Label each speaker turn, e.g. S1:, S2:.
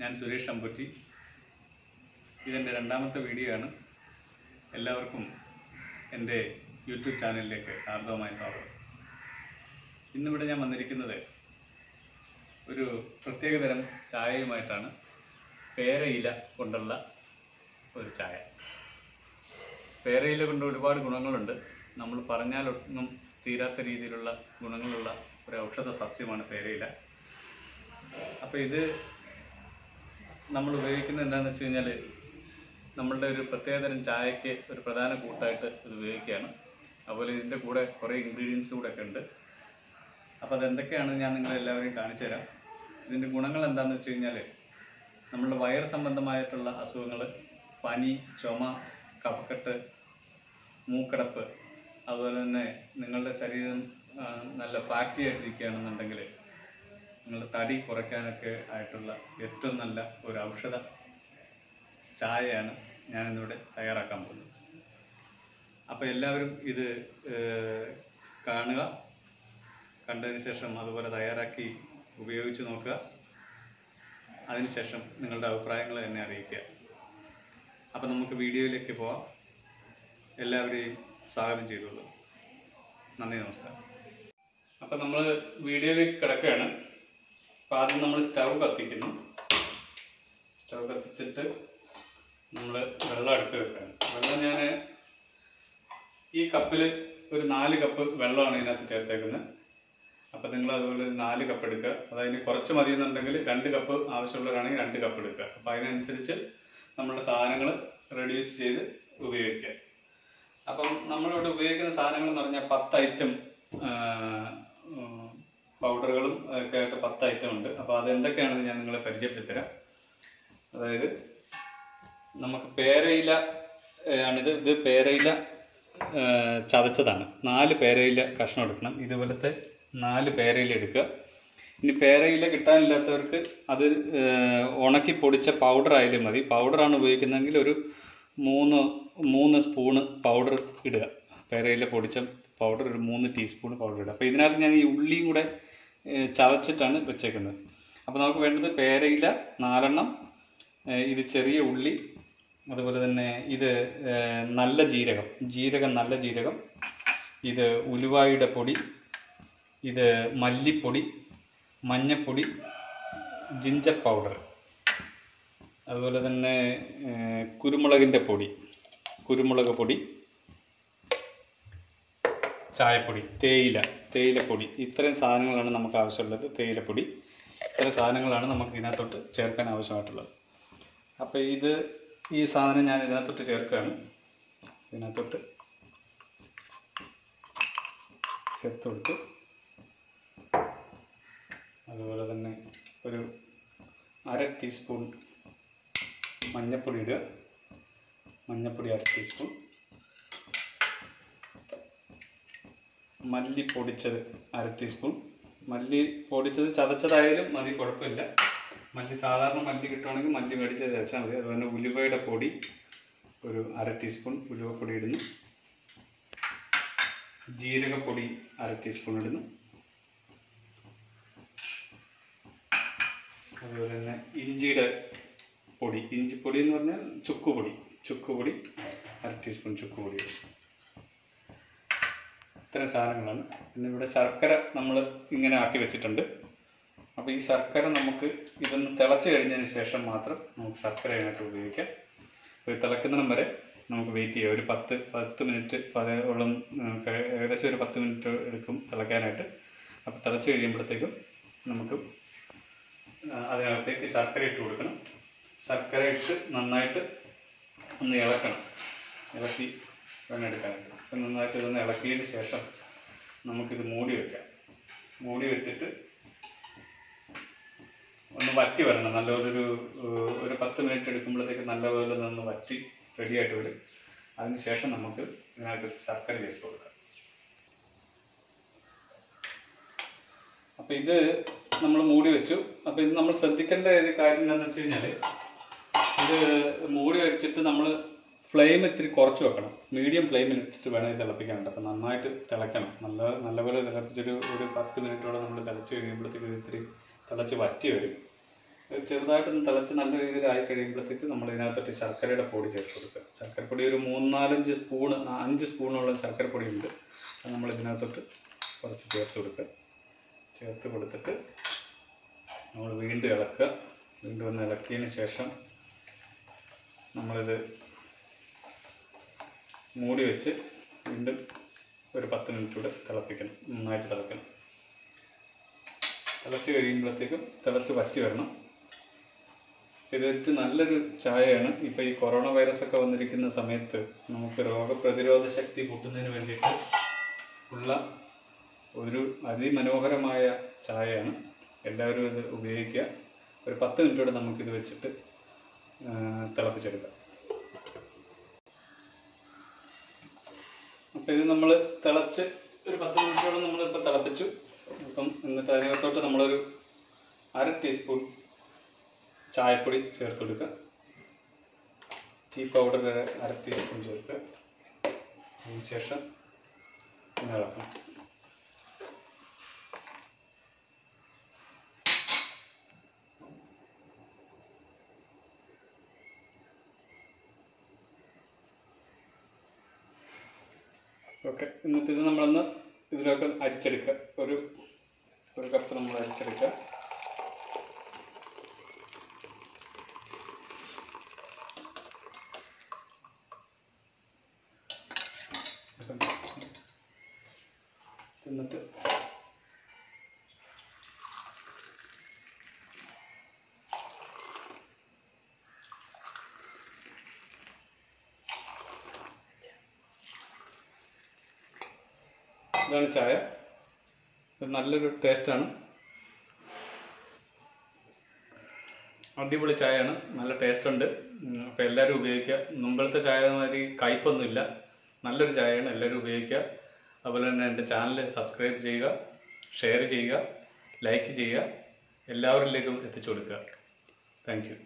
S1: ഞാൻ സുരേഷ് അമ്പൂറ്റി. ഇതെൻ്റെ രണ്ടാമത്തെ വീഡിയോ ആണ്. എല്ലാവർക്കും എൻ്റെ യൂട്യൂബ് ചാനലിലേക്ക് ഹാർദവമായ സ്വാഗതം. ഇന്നിവിടെ ഞാൻ വന്നിരിക്കുന്നത് ഒരു പ്രത്യേകതരം ചായയുമായിട്ടാണ്. പേരയില കൊണ്ടുള്ള ഒരു ചായ. പേരയില കൊണ്ട് ഒരുപാട് ഗുണങ്ങളുണ്ട്. നമ്മൾ പറഞ്ഞാലൊന്നും തീരാത്ത രീതിയിലുള്ള ഗുണങ്ങളുള്ള ഒരു ഔഷധ സസ്യമാണ് പേരയില. അപ്പോൾ ഇത് നമ്മൾ ഉപയോഗിക്കുന്നത് എന്താണെന്ന് വെച്ച് കഴിഞ്ഞാൽ, നമ്മളുടെ ഒരു പ്രത്യേകതരം ചായയ്ക്ക് ഒരു പ്രധാന കൂട്ടായിട്ട് ഇത് ഉപയോഗിക്കുകയാണ്. അതുപോലെ ഇതിൻ്റെ കൂടെ കുറേ ഇൻഗ്രീഡിയൻസ് കൂടെ ഒക്കെ ഉണ്ട്. അപ്പോൾ അതെന്തൊക്കെയാണെന്ന് ഞാൻ നിങ്ങളെല്ലാവരെയും കാണിച്ചു തരാം. ഇതിൻ്റെ ഗുണങ്ങൾ എന്താണെന്ന് വെച്ച് കഴിഞ്ഞാൽ, നമ്മളുടെ വയർ സംബന്ധമായിട്ടുള്ള അസുഖങ്ങൾ, പനി, ചുമ, കഫക്കെട്ട്, മൂക്കടപ്പ്, അതുപോലെ തന്നെ നിങ്ങളുടെ ശരീരം നല്ല ഫാറ്റി ആയിട്ടിരിക്കുകയാണെന്നുണ്ടെങ്കിൽ നിങ്ങളുടെ തടി കുറയ്ക്കാനൊക്കെ ആയിട്ടുള്ള ഏറ്റവും നല്ല ഒരു ഔഷധ ചായയാണ് ഞാനിന്നിവിടെ തയ്യാറാക്കാൻ പോകുന്നത്. അപ്പോൾ എല്ലാവരും ഇത് കാണുക. കണ്ടതിന് ശേഷം അതുപോലെ തയ്യാറാക്കി ഉപയോഗിച്ച് നോക്കുക. അതിനുശേഷം നിങ്ങളുടെ അഭിപ്രായങ്ങൾ എന്നെ അറിയിക്കുക. അപ്പോൾ നമുക്ക് വീഡിയോയിലേക്ക് പോവാം. എല്ലാവരെയും സ്വാഗതം ചെയ്തോളൂ. നന്ദി, നമസ്കാരം. അപ്പോൾ നമ്മൾ വീഡിയോയിലേക്ക് കിടക്കുകയാണ്. അപ്പോൾ ആദ്യം നമ്മൾ സ്റ്റൗ കത്തിക്കുന്നു. സ്റ്റൗ കത്തിച്ചിട്ട് നമ്മൾ വെള്ളം അടുത്ത് വെക്കുകയാണ്. വെള്ളം ഞാൻ ഈ കപ്പിൽ ഒരു 4 കപ്പ് വെള്ളമാണ് ഇതിനകത്ത് ചേർത്തേക്കുന്നത്. അപ്പോൾ നിങ്ങൾ അതുപോലെ 4 കപ്പ് എടുക്കുക. അതായത് കുറച്ച് മതി എന്നുണ്ടെങ്കിൽ 2 കപ്പ് ആവശ്യമുള്ളവരാണെങ്കിൽ 2 കപ്പ് എടുക്കുക. അപ്പോൾ അതിനനുസരിച്ച് നമ്മളുടെ സാധനങ്ങൾ റെഡ്യൂസ് ചെയ്ത് ഉപയോഗിക്കുക. അപ്പം നമ്മളിവിടെ ഉപയോഗിക്കുന്ന സാധനങ്ങൾ എന്ന് പറഞ്ഞാൽ 10 ഐറ്റം പൗഡറുകളും ഒക്കെ ആയിട്ട് 10 ഐറ്റം ഉണ്ട്. അപ്പോൾ അതെന്തൊക്കെയാണെന്ന് ഞാൻ നിങ്ങളെ പരിചയപ്പെടുത്തരാം. അതായത് നമുക്ക് പേരയില ആണിത്. ഇത് പേരയില ചതച്ചതാണ്. 4 പേരയില കഷ്ണം എടുക്കണം. ഇതുപോലത്തെ 4 പേരയില എടുക്കുക. ഇനി പേരയില കിട്ടാനില്ലാത്തവർക്ക് അത് ഉണക്കി പൊടിച്ച പൗഡർ ആയാലും മതി. പൗഡറാണ് ഉപയോഗിക്കുന്നതെങ്കിൽ ഒരു 3 സ്പൂണ് പൗഡർ ഇടുക. പേരയില പൊടിച്ച പൗഡർ ഒരു 3 ടീസ്പൂൺ പൗഡർ ഇടുക. അപ്പോൾ ഇതിനകത്ത് ഞാൻ ഈ ഉള്ളിയും കൂടെ ചതച്ചിട്ടാണ് വെച്ചേക്കുന്നത്. അപ്പോൾ നമുക്ക് വേണ്ടത് പേരയില 4 എണ്ണം, ഇത് ചെറിയ ഉള്ളി, അതുപോലെ തന്നെ ഇത് നല്ല ജീരകം, നല്ല ജീരകം, ഇത് ഉലുവായുടെ പൊടി, ഇത് മല്ലിപ്പൊടി, മഞ്ഞൾപ്പൊടി, ജിഞ്ചർ പൗഡർ, അതുപോലെ തന്നെ കുരുമുളകിൻ്റെ പൊടി, കുരുമുളക് പൊടി, ചായപ്പൊടി, തേയിലപ്പൊടി. ഇത്രയും സാധനങ്ങളാണ് നമുക്ക് ആവശ്യമുള്ളത്. തേയിലപ്പൊടി, ഇത്രയും സാധനങ്ങളാണ് നമുക്ക് ഇതിനകത്തോട്ട് ചേർക്കാൻ ആവശ്യമായിട്ടുള്ളത്. അപ്പോൾ ഈ സാധനം ഞാൻ ഇതിനകത്തോട്ട് ചേർക്കുകയാണ്. ഇതിനകത്തോട്ട് ചേർത്ത് കൊടുത്ത് അതുപോലെ തന്നെ ഒരു 1/2 ടീസ്പൂൺ മഞ്ഞൾപ്പൊടി ഇടുക. മഞ്ഞൾപ്പൊടി 1/2 ടീസ്പൂൺ, മല്ലി പൊടിച്ചത് 1/2 ടീസ്പൂൺ. മല്ലി പൊടിച്ചത് ചതച്ചതായാലും മതി, കുഴപ്പമില്ല. മല്ലി സാധാരണ മല്ലി കിട്ടുവാണെങ്കിൽ മല്ലി മേടിച്ചത് ചേർച്ചാൽ മതി. അതുപോലെ ഉലുവയുടെ പൊടി ഒരു 1/2 ടീസ്പൂൺ ഉലുവപ്പൊടി ഇടുന്നു. ജീരകപ്പൊടി 1/2 ടീസ്പൂൺ ഇടുന്നു. അതുപോലെ തന്നെ ഇഞ്ചിയുടെ പൊടി, ഇഞ്ചിപ്പൊടി എന്ന് പറഞ്ഞാൽ ചുക്കുപൊടി 1/2 ടീസ്പൂൺ ചുക്കുപൊടി ഇടുന്നു. ഇത്രയും സാധനങ്ങളാണ്. പിന്നെ ഇവിടെ ശർക്കര നമ്മൾ ഇങ്ങനെ ആക്കി വെച്ചിട്ടുണ്ട്. അപ്പോൾ ഈ ശർക്കര നമുക്ക് ഇതൊന്ന് തിളച്ച് കഴിഞ്ഞതിന് ശേഷം മാത്രം നമുക്ക് ശർക്കര അതിനായിട്ട് ഉപയോഗിക്കാം. ഒരു തിളക്കുന്നതിനും വരെ നമുക്ക് വെയിറ്റ് ചെയ്യാം. ഒരു 10 മിനിറ്റ് ഓളം, ഏകദേശം ഒരു 10 മിനിറ്റ് എടുക്കും തിളയ്ക്കാനായിട്ട്. അപ്പോൾ തിളച്ച് കഴിയുമ്പോഴത്തേക്കും നമുക്ക് അതിനകത്തേക്ക് ശർക്കര ഇട്ട് കൊടുക്കണം. ശർക്കര ഇട്ട് നന്നായിട്ട് ഒന്ന് ഇളക്കി വേണം എടുക്കാനായിട്ട്. അപ്പം നന്നായിട്ട് ഇതൊന്ന് ഇളക്കിയതിന് ശേഷം നമുക്കിത് മൂടി വയ്ക്കാം. മൂടി വെച്ചിട്ട് ഒന്ന് വറ്റി വരണം. നല്ലപോലെ ഒരു 10 മിനിറ്റ് എടുക്കുമ്പോഴത്തേക്ക് നല്ലപോലെ ഒന്ന് വറ്റി റെഡിയായിട്ട് വരും. അതിന് ശേഷം നമുക്ക് ഇതിനകത്ത് ശർക്കര ചേർത്ത് കൊടുക്കാം. അപ്പോൾ ഇത് നമ്മൾ മൂടി വെച്ചു. അപ്പോൾ ഇത് നമ്മൾ ശ്രദ്ധിക്കേണ്ട ഒരു കാര്യം എന്താണെന്ന് വെച്ച് കഴിഞ്ഞാൽ, ഇത് മൂടി വെച്ചിട്ട് നമ്മൾ ഫ്ലെയിം ഇത്തിരി കുറച്ച് വെക്കണം. മീഡിയം ഫ്ലെയിമിൽ ഇട്ടിട്ട് വേണം ഇത് തിളപ്പിക്കാനുണ്ട്. അപ്പോൾ നന്നായിട്ട് തിളയ്ക്കണം. നല്ലപോലെ തിളപ്പിച്ചൊരു 10 മിനിറ്റോളം നമ്മൾ തിളച്ച് കഴിയുമ്പോഴത്തേക്ക് ഇത്തിരി തിളച്ച് വറ്റി വരും. ചെറുതായിട്ടൊന്ന് തിളച്ച് നല്ല രീതിയിൽ ആയി കഴിയുമ്പോഴത്തേക്ക് നമ്മൾ ഇതിനകത്തോട്ട് ശർക്കരയുടെ പൊടി ചേർത്ത് കൊടുക്കുക. ശർക്കരപ്പൊടി ഒരു 3-4-5 സ്പൂണ് 5 സ്പൂണോളം ശർക്കരപ്പൊടി ഉണ്ട്. അത് നമ്മൾ ഇതിനകത്തോട്ട് കുറച്ച് ചേർത്ത് കൊടുക്കുക. ചേർത്ത് കൊടുത്തിട്ട് നമ്മൾ വീണ്ടും ഇളക്കുക. വീണ്ടും ഒന്ന് ഇളക്കിയതിന് ശേഷം നമ്മളിത് മൂടി വെച്ച് വീണ്ടും ഒരു 10 മിനിറ്റ് കൂടെ തിളപ്പിക്കണം. നന്നായിട്ട് തിളക്കണം. തിളച്ച് കഴിയുമ്പോഴത്തേക്കും തിളച്ച് വറ്റി വരണം. ഇതൊരു നല്ലൊരു ചായയാണ്. ഇപ്പോൾ ഈ കൊറോണ വൈറസൊക്കെ വന്നിരിക്കുന്ന സമയത്ത് നമുക്ക് രോഗപ്രതിരോധ ശക്തി കൂട്ടുന്നതിന് വേണ്ടിയിട്ട് ഉള്ള ഒരു അതിമനോഹരമായ ചായയാണ്. എല്ലാവരും ഇത് ഉപയോഗിക്കുക. ഒരു 10 മിനിറ്റോടെ നമുക്കിത് വെച്ചിട്ട് തിളപ്പിച്ചെടുക്കാം. അപ്പോൾ ഇത് നമ്മൾ തിളച്ച് ഒരു 10 മിനിറ്റോളം നമ്മളിപ്പോൾ തിളപ്പിച്ചു. അപ്പം എന്നിട്ട് അതിനകത്തോട്ട് നമ്മളൊരു 1/2 ടീസ്പൂൺ ചായപ്പൊടി ചേർത്ത് കൊടുക്കുക. ടീ പൗഡർ 1/2 ടീസ്പൂൺ ചേർക്കുക. അതിനുശേഷം ഇളക്കണം. ഓക്കെ, എന്നിട്ട് ഇത് നമ്മളൊന്ന് ഇതിലൊക്കെ അരിച്ചെടുക്കുക. ഒരു കപ്പ് നമ്മൾ അരിച്ചെടുക്കുക. എന്നിട്ട് ഇതാണ് ചായ. ഇത് നല്ലൊരു ടേസ്റ്റാണ്. അടിപൊളി ചായയാണ്. നല്ല ടേസ്റ്റ് ഉണ്ട്. അപ്പോൾ എല്ലാവരും ഉപയോഗിക്കുക. മുമ്പത്തെ ചായ മാതിരി കയ്പൊന്നുമില്ല. നല്ലൊരു ചായയാണ്. എല്ലാവരും ഉപയോഗിക്കുക. അതുപോലെ തന്നെ എൻ്റെ ചാനൽ സബ്സ്ക്രൈബ് ചെയ്യുക, ഷെയർ ചെയ്യുക, ലൈക്ക് ചെയ്യുക, എല്ലാവരിലേക്കും എത്തിച്ചു കൊടുക്കുക. Thank you.